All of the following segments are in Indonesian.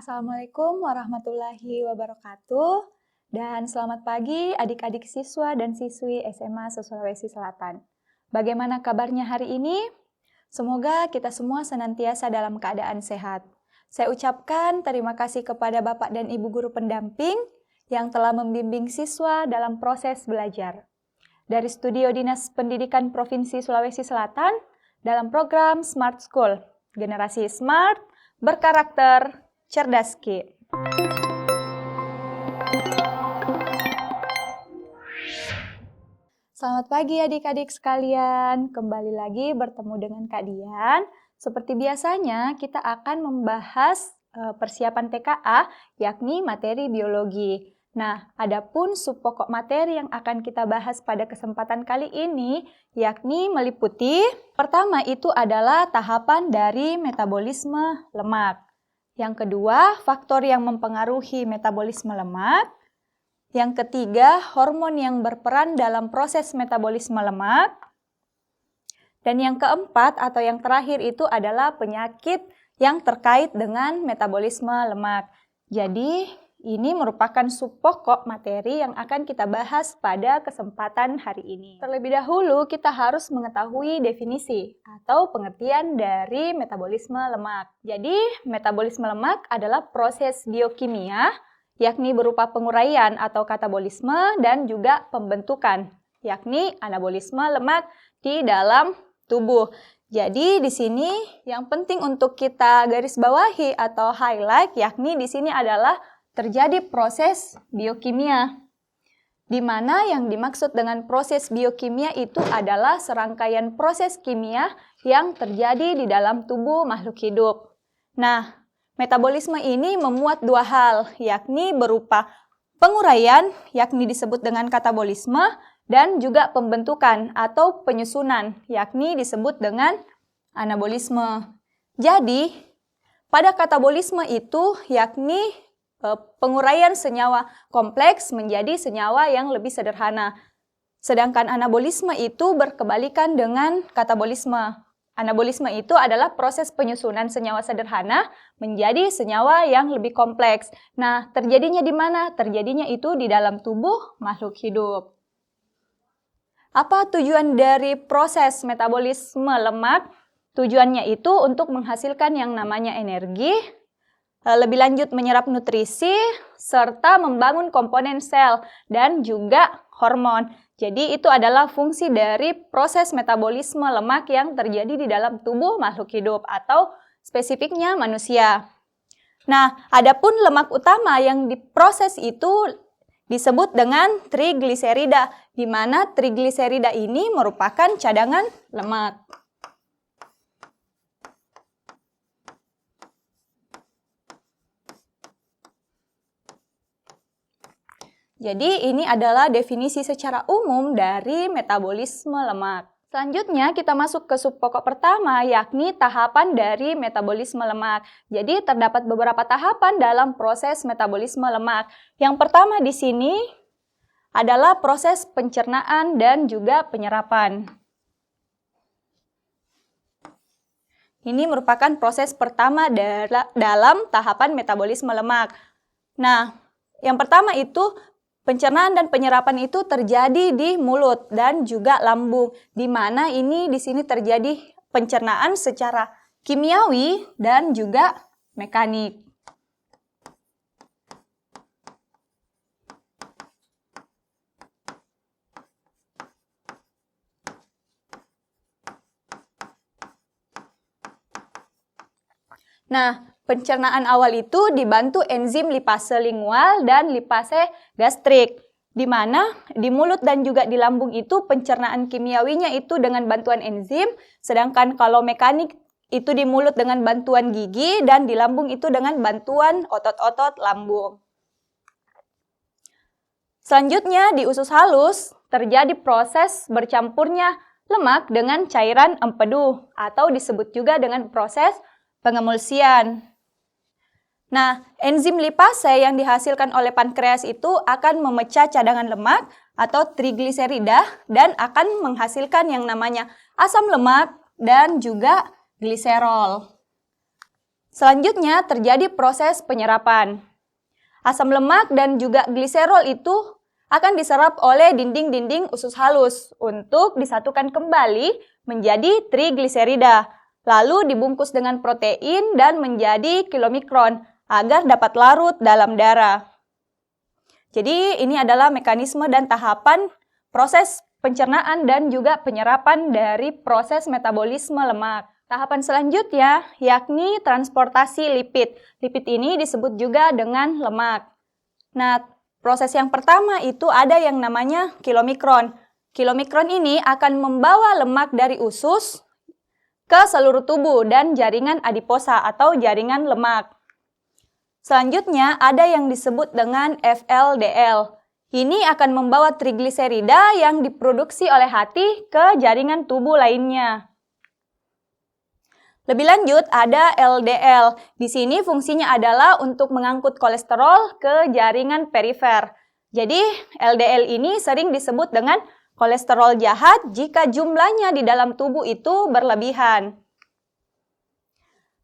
Assalamualaikum warahmatullahi wabarakatuh, dan selamat pagi adik-adik siswa dan siswi SMA Sulawesi Selatan. Bagaimana kabarnya hari ini? Semoga kita semua senantiasa dalam keadaan sehat. Saya ucapkan terima kasih kepada Bapak dan Ibu Guru pendamping yang telah membimbing siswa dalam proses belajar. Dari Studio Dinas Pendidikan Provinsi Sulawesi Selatan, dalam program Smart School, generasi smart, berkarakter, cerdas Ki. Selamat pagi adik-adik sekalian, kembali lagi bertemu dengan Kak Dian. Seperti biasanya kita akan membahas persiapan TKA, yakni materi biologi. Nah, adapun subpokok materi yang akan kita bahas pada kesempatan kali ini, yakni meliputi, pertama itu adalah tahapan dari metabolisme lemak. Yang kedua, faktor yang mempengaruhi metabolisme lemak. Yang ketiga, hormon yang berperan dalam proses metabolisme lemak. Dan yang keempat atau yang terakhir itu adalah penyakit yang terkait dengan metabolisme lemak. Jadi, ini merupakan subpokok materi yang akan kita bahas pada kesempatan hari ini. Terlebih dahulu, kita harus mengetahui definisi atau pengertian dari metabolisme lemak. Jadi, metabolisme lemak adalah proses biokimia, yakni berupa penguraian atau katabolisme dan juga pembentukan, yakni anabolisme lemak di dalam tubuh. Jadi, di sini yang penting untuk kita garis bawahi atau highlight, yakni di sini adalah terjadi proses biokimia, di mana yang dimaksud dengan proses biokimia itu adalah serangkaian proses kimia yang terjadi di dalam tubuh makhluk hidup. Nah, metabolisme ini memuat dua hal, yakni berupa penguraian, yakni disebut dengan katabolisme, dan juga pembentukan atau penyusunan, yakni disebut dengan anabolisme. Jadi, pada katabolisme itu yakni penguraian senyawa kompleks menjadi senyawa yang lebih sederhana. Sedangkan anabolisme itu berkebalikan dengan katabolisme. Anabolisme itu adalah proses penyusunan senyawa sederhana menjadi senyawa yang lebih kompleks. Nah, terjadinya di mana? Terjadinya itu di dalam tubuh makhluk hidup. Apa tujuan dari proses metabolisme lemak? Tujuannya itu untuk menghasilkan yang namanya energi, lebih lanjut menyerap nutrisi, serta membangun komponen sel dan juga hormon. Jadi itu adalah fungsi dari proses metabolisme lemak yang terjadi di dalam tubuh makhluk hidup atau spesifiknya manusia. Nah, adapun lemak utama yang diproses itu disebut dengan trigliserida, di mana trigliserida ini merupakan cadangan lemak. Jadi ini adalah definisi secara umum dari metabolisme lemak. Selanjutnya kita masuk ke subpokok pertama, yakni tahapan dari metabolisme lemak. Jadi terdapat beberapa tahapan dalam proses metabolisme lemak. Yang pertama di sini adalah proses pencernaan dan juga penyerapan. Ini merupakan proses pertama dalam tahapan metabolisme lemak. Nah, yang pertama itu pencernaan dan penyerapan itu terjadi di mulut dan juga lambung, di mana ini di sini terjadi pencernaan secara kimiawi dan juga mekanik. Nah, pencernaan awal itu dibantu enzim lipase lingual dan lipase gastrik, di mana di mulut dan juga di lambung itu pencernaan kimiawinya itu dengan bantuan enzim, sedangkan kalau mekanik itu di mulut dengan bantuan gigi dan di lambung itu dengan bantuan otot-otot lambung. Selanjutnya di usus halus terjadi proses bercampurnya lemak dengan cairan empedu atau disebut juga dengan proses pengemulsian. Nah, enzim lipase yang dihasilkan oleh pankreas itu akan memecah cadangan lemak atau trigliserida dan akan menghasilkan yang namanya asam lemak dan juga gliserol. Selanjutnya terjadi proses penyerapan. Asam lemak dan juga gliserol itu akan diserap oleh dinding-dinding usus halus untuk disatukan kembali menjadi trigliserida, lalu dibungkus dengan protein dan menjadi kilomikron agar dapat larut dalam darah. Jadi ini adalah mekanisme dan tahapan proses pencernaan dan juga penyerapan dari proses metabolisme lemak. Tahapan selanjutnya yakni transportasi lipid. Lipid ini disebut juga dengan lemak. Nah, proses yang pertama itu ada yang namanya kilomikron. Kilomikron ini akan membawa lemak dari usus ke seluruh tubuh dan jaringan adiposa atau jaringan lemak. Selanjutnya ada yang disebut dengan FLDL. Ini akan membawa trigliserida yang diproduksi oleh hati ke jaringan tubuh lainnya. Lebih lanjut ada LDL. Di sini fungsinya adalah untuk mengangkut kolesterol ke jaringan perifer. Jadi LDL ini sering disebut dengan kolesterol jahat jika jumlahnya di dalam tubuh itu berlebihan.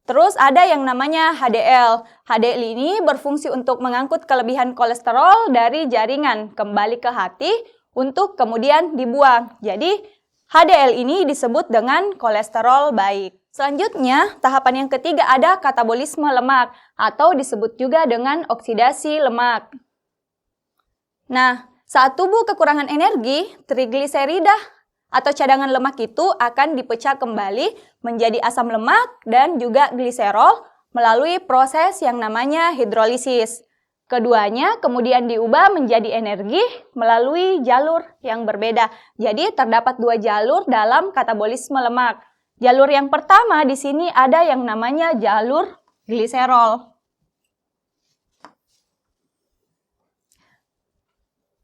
Terus ada yang namanya HDL. HDL ini berfungsi untuk mengangkut kelebihan kolesterol dari jaringan kembali ke hati untuk kemudian dibuang. Jadi HDL ini disebut dengan kolesterol baik. Selanjutnya, tahapan yang ketiga ada katabolisme lemak atau disebut juga dengan oksidasi lemak. Nah, saat tubuh kekurangan energi, trigliserida atau cadangan lemak itu akan dipecah kembali menjadi asam lemak dan juga gliserol melalui proses yang namanya hidrolisis. Keduanya kemudian diubah menjadi energi melalui jalur yang berbeda. Jadi terdapat dua jalur dalam katabolisme lemak. Jalur yang pertama di sini ada yang namanya jalur gliserol.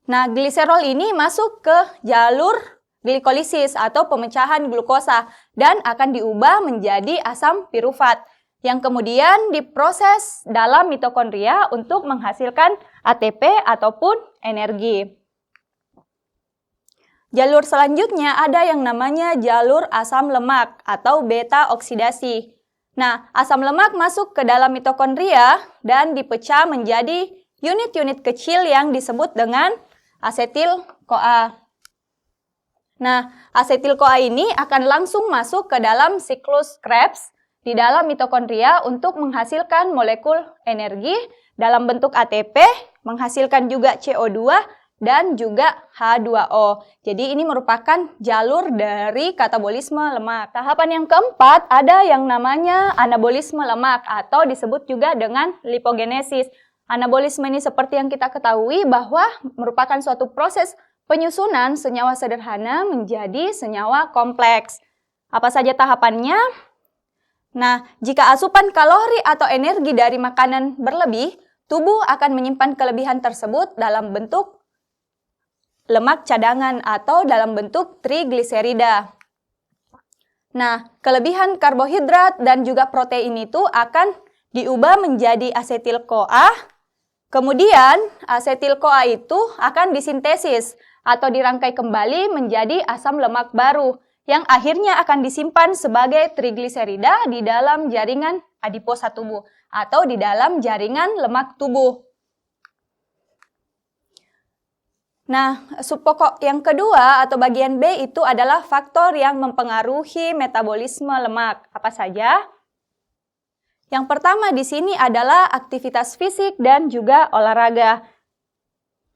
Nah, gliserol ini masuk ke jalur glikolisis atau pemecahan glukosa dan akan diubah menjadi asam pirufat yang kemudian diproses dalam mitokondria untuk menghasilkan ATP ataupun energi. Jalur selanjutnya ada yang namanya jalur asam lemak atau beta oksidasi. Nah, asam lemak masuk ke dalam mitokondria dan dipecah menjadi unit-unit kecil yang disebut dengan asetil-CoA. Nah, asetil-CoA ini akan langsung masuk ke dalam siklus Krebs di dalam mitokondria untuk menghasilkan molekul energi dalam bentuk ATP, menghasilkan juga CO2 dan juga H2O. Jadi ini merupakan jalur dari katabolisme lemak. Tahapan yang keempat ada yang namanya anabolisme lemak atau disebut juga dengan lipogenesis. Anabolisme ini seperti yang kita ketahui bahwa merupakan suatu proses penyusunan senyawa sederhana menjadi senyawa kompleks. Apa saja tahapannya? Nah, jika asupan kalori atau energi dari makanan berlebih, tubuh akan menyimpan kelebihan tersebut dalam bentuk lemak cadangan atau dalam bentuk trigliserida. Nah, kelebihan karbohidrat dan juga protein itu akan diubah menjadi asetil-CoA. Kemudian, asetil-CoA itu akan disintesis atau dirangkai kembali menjadi asam lemak baru yang akhirnya akan disimpan sebagai trigliserida di dalam jaringan adiposa tubuh atau di dalam jaringan lemak tubuh. Nah, subpokok yang kedua atau bagian B itu adalah faktor yang mempengaruhi metabolisme lemak. Apa saja? Yang pertama di sini adalah aktivitas fisik dan juga olahraga.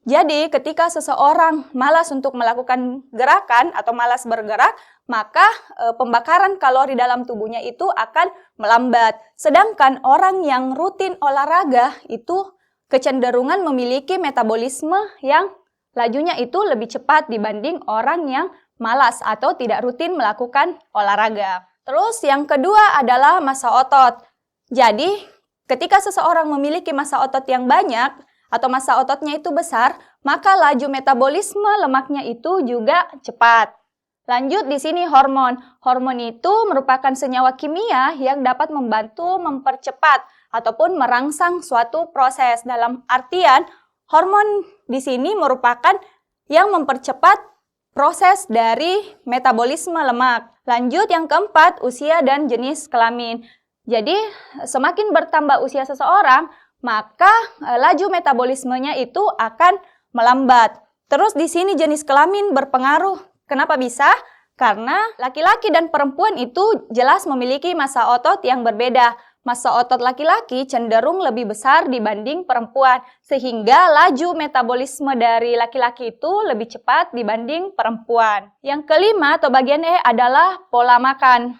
Jadi, ketika seseorang malas untuk melakukan gerakan atau malas bergerak, maka pembakaran kalori dalam tubuhnya itu akan melambat. Sedangkan orang yang rutin olahraga itu kecenderungan memiliki metabolisme yang lajunya itu lebih cepat dibanding orang yang malas atau tidak rutin melakukan olahraga. Terus yang kedua adalah massa otot. Jadi, ketika seseorang memiliki massa otot yang banyak, atau massa ototnya itu besar, maka laju metabolisme lemaknya itu juga cepat. Lanjut di sini hormon. Hormon itu merupakan senyawa kimia yang dapat membantu mempercepat ataupun merangsang suatu proses. Dalam artian, hormon di sini merupakan yang mempercepat proses dari metabolisme lemak. Lanjut yang keempat, usia dan jenis kelamin. Jadi, semakin bertambah usia seseorang, maka laju metabolismenya itu akan melambat. Terus di sini jenis kelamin berpengaruh. Kenapa bisa? Karena laki-laki dan perempuan itu jelas memiliki massa otot yang berbeda. Massa otot laki-laki cenderung lebih besar dibanding perempuan, sehingga laju metabolisme dari laki-laki itu lebih cepat dibanding perempuan. Yang kelima atau bagian E adalah pola makan.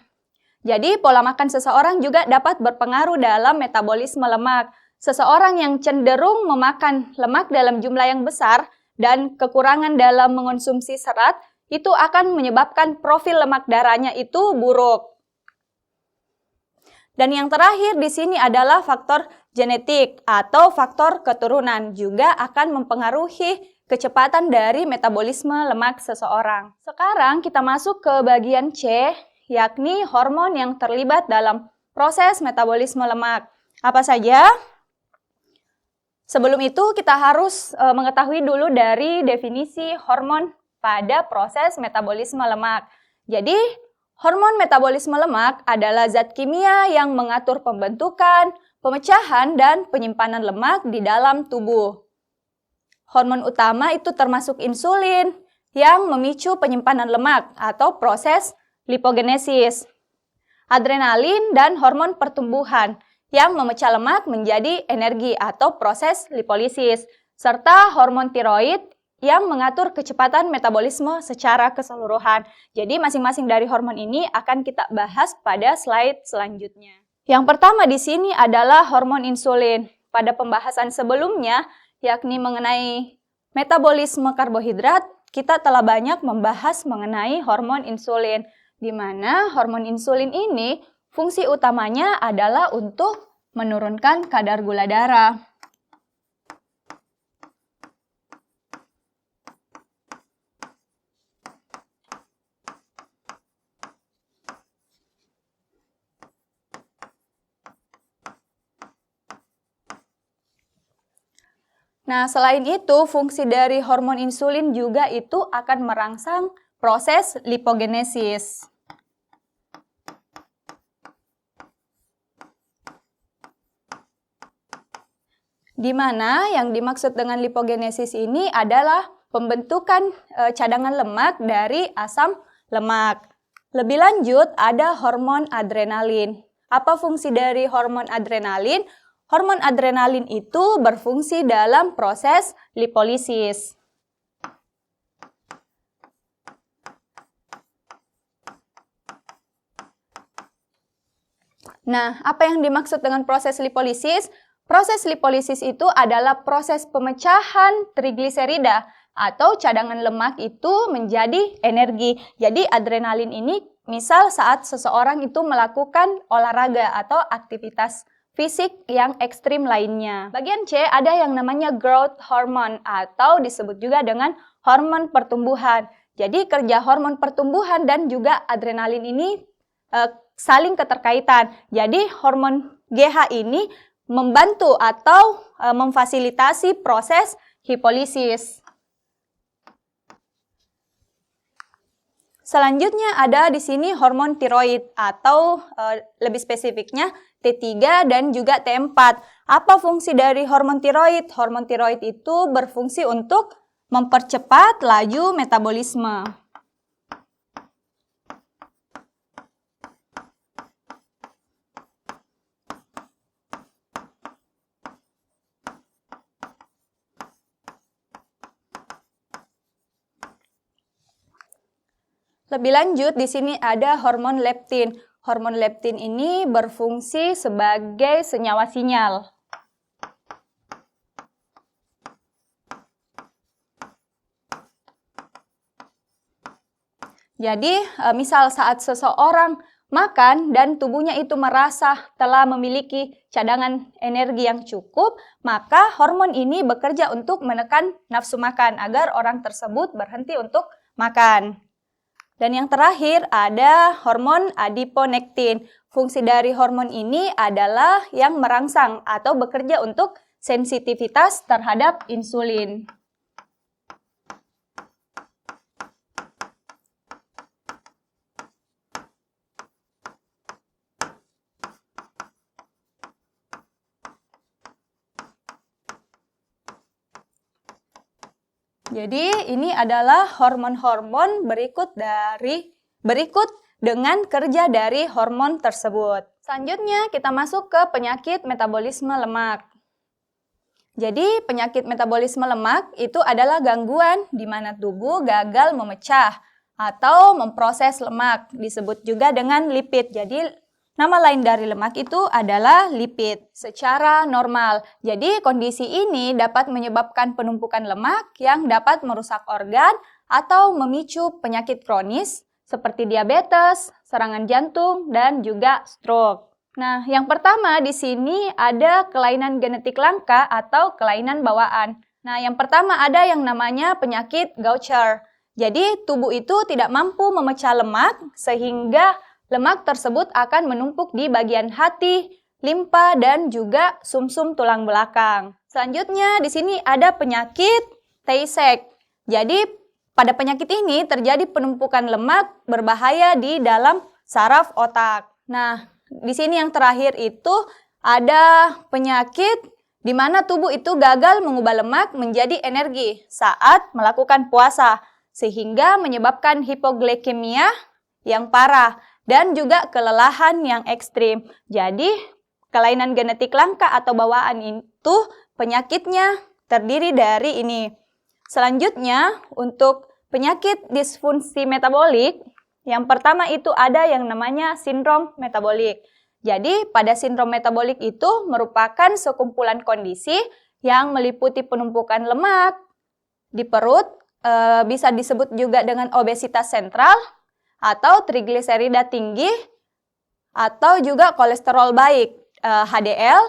Jadi pola makan seseorang juga dapat berpengaruh dalam metabolisme lemak. Seseorang yang cenderung memakan lemak dalam jumlah yang besar dan kekurangan dalam mengonsumsi serat itu akan menyebabkan profil lemak darahnya itu buruk. Dan yang terakhir di sini adalah faktor genetik atau faktor keturunan juga akan mempengaruhi kecepatan dari metabolisme lemak seseorang. Sekarang kita masuk ke bagian C, yakni hormon yang terlibat dalam proses metabolisme lemak. Apa saja? Sebelum itu kita harus mengetahui dulu dari definisi hormon pada proses metabolisme lemak. Jadi, hormon metabolisme lemak adalah zat kimia yang mengatur pembentukan, pemecahan, dan penyimpanan lemak di dalam tubuh. Hormon utama itu termasuk insulin yang memicu penyimpanan lemak atau proses lipogenesis, adrenalin, dan hormon pertumbuhan yang memecah lemak menjadi energi atau proses lipolisis, serta hormon tiroid yang mengatur kecepatan metabolisme secara keseluruhan. Jadi masing-masing dari hormon ini akan kita bahas pada slide selanjutnya. Yang pertama di sini adalah hormon insulin. Pada pembahasan sebelumnya, yakni mengenai metabolisme karbohidrat, kita telah banyak membahas mengenai hormon insulin, di mana hormon insulin ini fungsi utamanya adalah untuk menurunkan kadar gula darah. Nah, selain itu, fungsi dari hormon insulin juga itu akan merangsang proses lipogenesis. Di mana yang dimaksud dengan lipogenesis ini adalah pembentukan cadangan lemak dari asam lemak. Lebih lanjut, ada hormon adrenalin. Apa fungsi dari hormon adrenalin? Hormon adrenalin itu berfungsi dalam proses lipolisis. Nah, apa yang dimaksud dengan proses lipolisis? Proses lipolisis itu adalah proses pemecahan trigliserida atau cadangan lemak itu menjadi energi. Jadi adrenalin ini misal saat seseorang itu melakukan olahraga atau aktivitas fisik yang ekstrim lainnya. Bagian C ada yang namanya growth hormone atau disebut juga dengan hormon pertumbuhan. Jadi kerja hormon pertumbuhan dan juga adrenalin ini saling keterkaitan. Jadi hormon GH ini membantu atau memfasilitasi proses hipolisis. Selanjutnya ada di sini hormon tiroid atau lebih spesifiknya T3 dan juga T4. Apa fungsi dari hormon tiroid? Hormon tiroid itu berfungsi untuk mempercepat laju metabolisme. Lebih lanjut, di sini ada hormon leptin. Hormon leptin ini berfungsi sebagai senyawa sinyal. Jadi, misal saat seseorang makan dan tubuhnya itu merasa telah memiliki cadangan energi yang cukup, maka hormon ini bekerja untuk menekan nafsu makan agar orang tersebut berhenti untuk makan. Dan yang terakhir ada hormon adiponektin. Fungsi dari hormon ini adalah yang merangsang atau bekerja untuk sensitivitas terhadap insulin. Jadi ini adalah hormon-hormon berikut dengan kerja dari hormon tersebut. Selanjutnya kita masuk ke penyakit metabolisme lemak. Jadi penyakit metabolisme lemak itu adalah gangguan di mana tubuh gagal memecah atau memproses lemak, disebut juga dengan lipid. Jadi nama lain dari lemak itu adalah lipid secara normal. Jadi kondisi ini dapat menyebabkan penumpukan lemak yang dapat merusak organ atau memicu penyakit kronis seperti diabetes, serangan jantung, dan juga stroke. Nah, yang pertama di sini ada kelainan genetik langka atau kelainan bawaan. Nah, yang pertama ada yang namanya penyakit Gaucher. Jadi, tubuh itu tidak mampu memecah lemak sehingga lemak tersebut akan menumpuk di bagian hati, limpa, dan juga sumsum tulang belakang. Selanjutnya, di sini ada penyakit Tay-Sachs. Jadi, pada penyakit ini terjadi penumpukan lemak berbahaya di dalam saraf otak. Nah, di sini yang terakhir itu ada penyakit di mana tubuh itu gagal mengubah lemak menjadi energi saat melakukan puasa, sehingga menyebabkan hipoglikemia yang parah dan juga kelelahan yang ekstrim. Jadi, kelainan genetik langka atau bawaan itu penyakitnya terdiri dari ini. Selanjutnya, untuk penyakit disfungsi metabolik, yang pertama itu ada yang namanya sindrom metabolik. Jadi, pada sindrom metabolik itu merupakan sekumpulan kondisi yang meliputi penumpukan lemak di perut, bisa disebut juga dengan obesitas sentral, atau trigliserida tinggi, atau juga kolesterol baik, HDL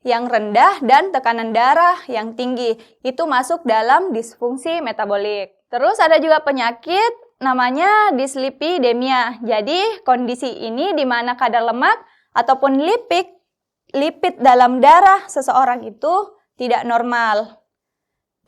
yang rendah, dan tekanan darah yang tinggi. Itu masuk dalam disfungsi metabolik. Terus ada juga penyakit namanya dislipidemia. Jadi kondisi ini di mana kadar lemak ataupun lipid dalam darah seseorang itu tidak normal.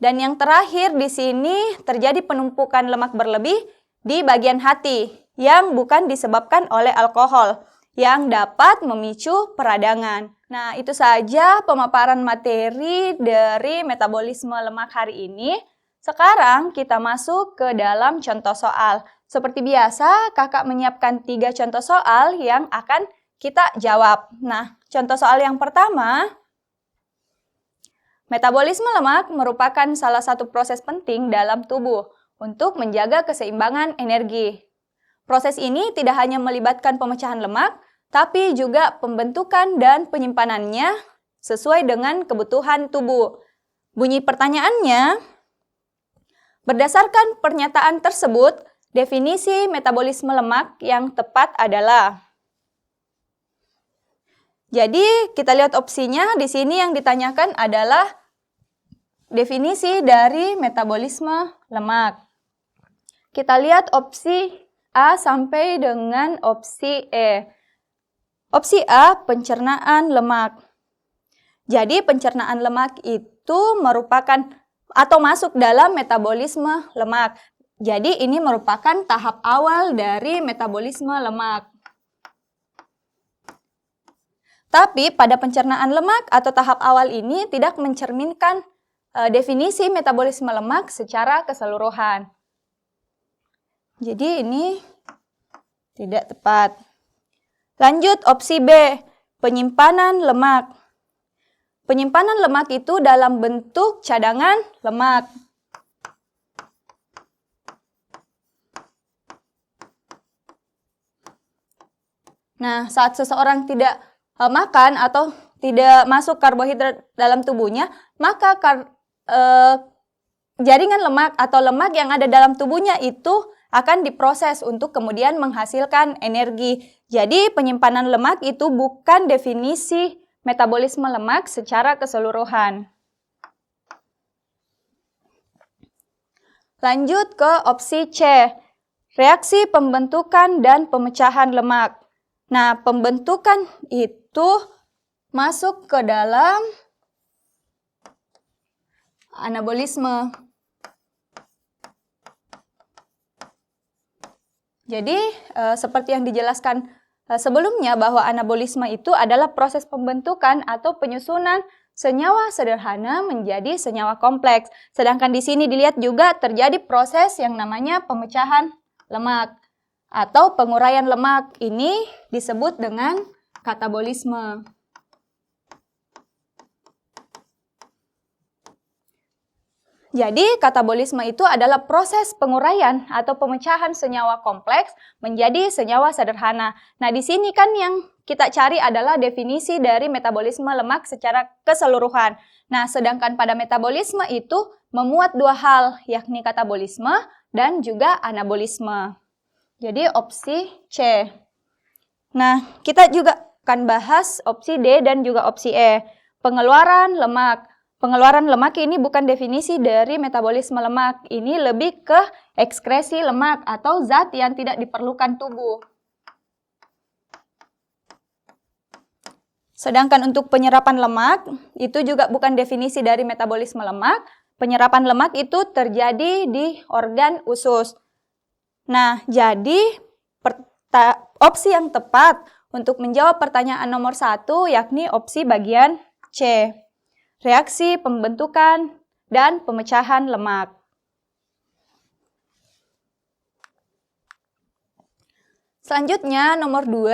Dan yang terakhir di sini terjadi penumpukan lemak berlebih di bagian hati yang bukan disebabkan oleh alkohol yang dapat memicu peradangan. Nah, itu saja pemaparan materi dari metabolisme lemak hari ini. Sekarang kita masuk ke dalam contoh soal. Seperti biasa, kakak menyiapkan 3 contoh soal yang akan kita jawab. Nah, contoh soal yang pertama, metabolisme lemak merupakan salah satu proses penting dalam tubuh untuk menjaga keseimbangan energi. Proses ini tidak hanya melibatkan pemecahan lemak, tapi juga pembentukan dan penyimpanannya sesuai dengan kebutuhan tubuh. Bunyi pertanyaannya, berdasarkan pernyataan tersebut, definisi metabolisme lemak yang tepat adalah. Jadi, kita lihat opsinya. Di sini yang ditanyakan adalah definisi dari metabolisme lemak. Kita lihat opsi A sampai dengan opsi E. Opsi A, pencernaan lemak. Jadi, pencernaan lemak itu merupakan atau masuk dalam metabolisme lemak. Jadi ini merupakan tahap awal dari metabolisme lemak. Tapi pada pencernaan lemak atau tahap awal ini tidak mencerminkan definisi metabolisme lemak secara keseluruhan. Jadi ini tidak tepat. Lanjut opsi B, penyimpanan lemak. Penyimpanan lemak itu dalam bentuk cadangan lemak. Nah, saat seseorang tidak makan atau tidak masuk karbohidrat dalam tubuhnya, maka jaringan lemak atau lemak yang ada dalam tubuhnya itu akan diproses untuk kemudian menghasilkan energi. Jadi, penyimpanan lemak itu bukan definisi metabolisme lemak secara keseluruhan. Lanjut ke opsi C, reaksi pembentukan dan pemecahan lemak. Nah, pembentukan itu masuk ke dalam anabolisme. Jadi, seperti yang dijelaskan sebelumnya bahwa anabolisme itu adalah proses pembentukan atau penyusunan senyawa sederhana menjadi senyawa kompleks. Sedangkan di sini dilihat juga terjadi proses yang namanya pemecahan lemak atau penguraian lemak. Ini disebut dengan katabolisme. Jadi, katabolisme itu adalah proses penguraian atau pemecahan senyawa kompleks menjadi senyawa sederhana. Nah, di sini kan yang kita cari adalah definisi dari metabolisme lemak secara keseluruhan. Nah, sedangkan pada metabolisme itu memuat dua hal, yakni katabolisme dan juga anabolisme. Jadi, opsi C. Nah, kita juga akan bahas opsi D dan juga opsi E. Pengeluaran lemak. Pengeluaran lemak ini bukan definisi dari metabolisme lemak. Ini lebih ke ekskresi lemak atau zat yang tidak diperlukan tubuh. Sedangkan untuk penyerapan lemak, itu juga bukan definisi dari metabolisme lemak. Penyerapan lemak itu terjadi di organ usus. Nah, jadi opsi yang tepat untuk menjawab pertanyaan nomor 1 yakni opsi bagian C. Reaksi pembentukan dan pemecahan lemak. Selanjutnya, nomor 2.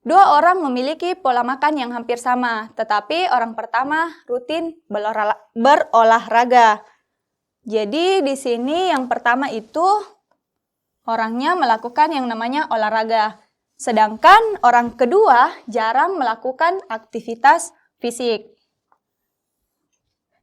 Dua orang memiliki pola makan yang hampir sama, tetapi orang pertama rutin berolahraga. Jadi, di sini yang pertama itu orangnya melakukan yang namanya olahraga. Sedangkan orang kedua jarang melakukan aktivitas fisik.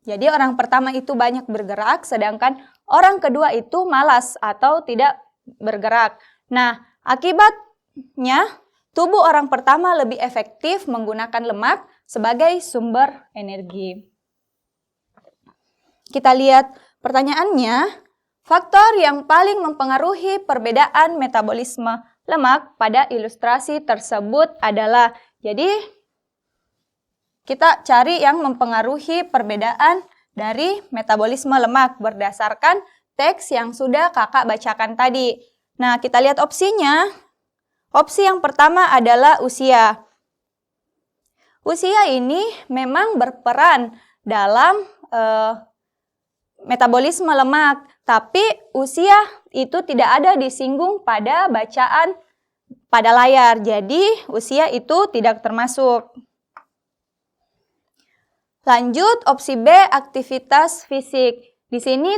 Jadi orang pertama itu banyak bergerak, sedangkan orang kedua itu malas atau tidak bergerak. Nah, akibatnya tubuh orang pertama lebih efektif menggunakan lemak sebagai sumber energi. Kita lihat pertanyaannya, faktor yang paling mempengaruhi perbedaan metabolisme lemak pada ilustrasi tersebut adalah, jadi kita cari yang mempengaruhi perbedaan dari metabolisme lemak berdasarkan teks yang sudah kakak bacakan tadi. Nah, kita lihat opsinya. Opsi yang pertama adalah usia. Usia ini memang berperan dalam metabolisme lemak, tapi usia itu tidak ada disinggung pada bacaan pada layar. Jadi, usia itu tidak termasuk. Lanjut, opsi B, aktivitas fisik. Di sini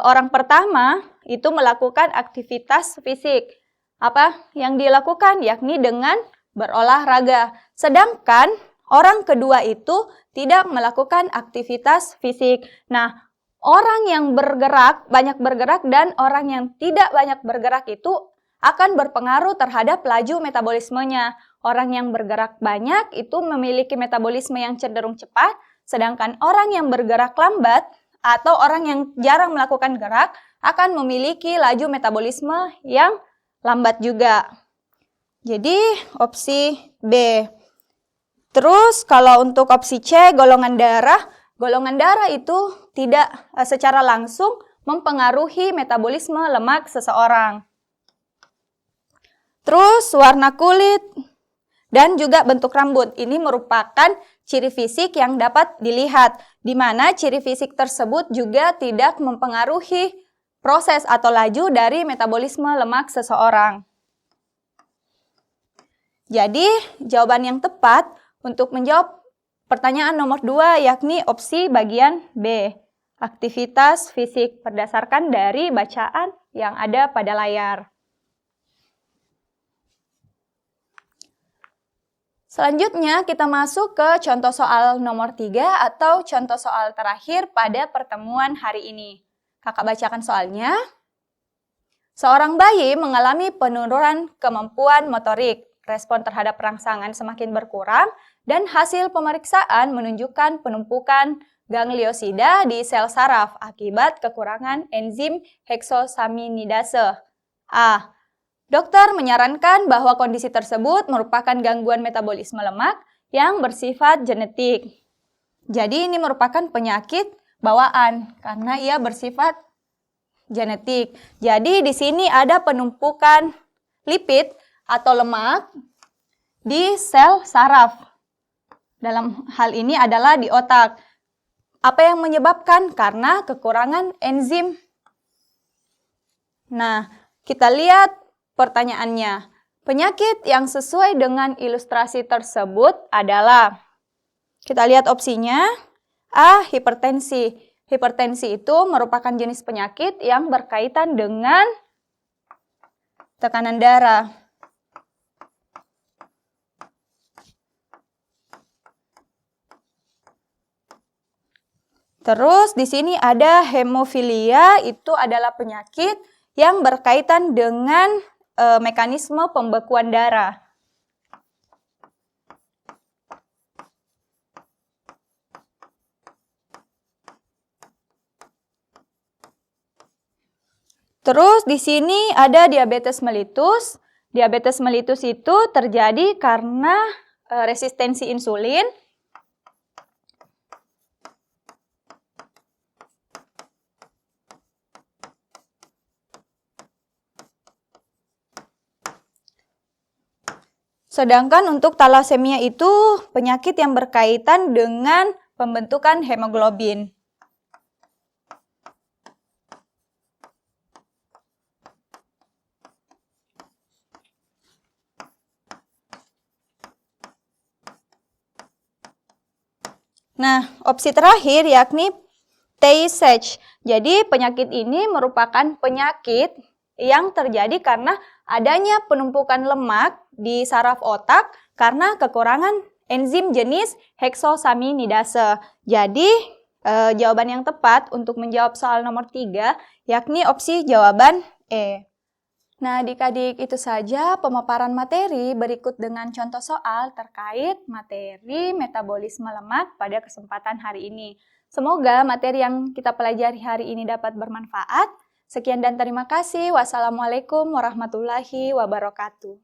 orang pertama itu melakukan aktivitas fisik. Apa yang dilakukan? Yakni dengan berolahraga. Sedangkan orang kedua itu tidak melakukan aktivitas fisik. Nah, orang yang bergerak, banyak bergerak dan orang yang tidak banyak bergerak itu akan berpengaruh terhadap laju metabolismenya. Orang yang bergerak banyak itu memiliki metabolisme yang cenderung cepat, sedangkan orang yang bergerak lambat atau orang yang jarang melakukan gerak akan memiliki laju metabolisme yang lambat juga. Jadi opsi B. Terus kalau untuk opsi C, golongan darah itu tidak secara langsung mempengaruhi metabolisme lemak seseorang. Terus warna kulit dan juga bentuk rambut. Ini merupakan ciri fisik yang dapat dilihat, di mana ciri fisik tersebut juga tidak mempengaruhi proses atau laju dari metabolisme lemak seseorang. Jadi, jawaban yang tepat untuk menjawab pertanyaan nomor 2 yakni opsi bagian B, aktivitas fisik berdasarkan dari bacaan yang ada pada layar. Selanjutnya kita masuk ke contoh soal nomor 3 atau contoh soal terakhir pada pertemuan hari ini. Kakak bacakan soalnya. Seorang bayi mengalami penurunan kemampuan motorik. Respon terhadap rangsangan semakin berkurang dan hasil pemeriksaan menunjukkan penumpukan gangliosida di sel saraf akibat kekurangan enzim heksosaminidase. A. Dokter menyarankan bahwa kondisi tersebut merupakan gangguan metabolisme lemak yang bersifat genetik. Jadi ini merupakan penyakit bawaan karena ia bersifat genetik. Jadi di sini ada penumpukan lipid atau lemak di sel saraf. dalam hal ini adalah di otak. Apa yang menyebabkan? Karena kekurangan enzim. Nah, kita lihat pertanyaannya. Penyakit yang sesuai dengan ilustrasi tersebut adalah, kita lihat opsinya. A. Hipertensi. Hipertensi itu merupakan jenis penyakit yang berkaitan dengan tekanan darah. Terus di sini ada hemofilia, itu adalah penyakit yang berkaitan dengan mekanisme pembekuan darah. Terus di sini ada diabetes mellitus. Diabetes mellitus itu terjadi karena resistensi insulin. Sedangkan untuk talasemia itu penyakit yang berkaitan dengan pembentukan hemoglobin. Nah, opsi terakhir yakni Tay-Sachs. Jadi penyakit ini merupakan penyakit yang terjadi karena adanya penumpukan lemak di saraf otak karena kekurangan enzim jenis heksosaminidase. Jadi jawaban yang tepat untuk menjawab soal nomor 3 yakni opsi jawaban E. Nah, adik-adik, itu saja pemaparan materi berikut dengan contoh soal terkait materi metabolisme lemak pada kesempatan hari ini. Semoga materi yang kita pelajari hari ini dapat bermanfaat. Sekian dan terima kasih. Wassalamualaikum warahmatullahi wabarakatuh.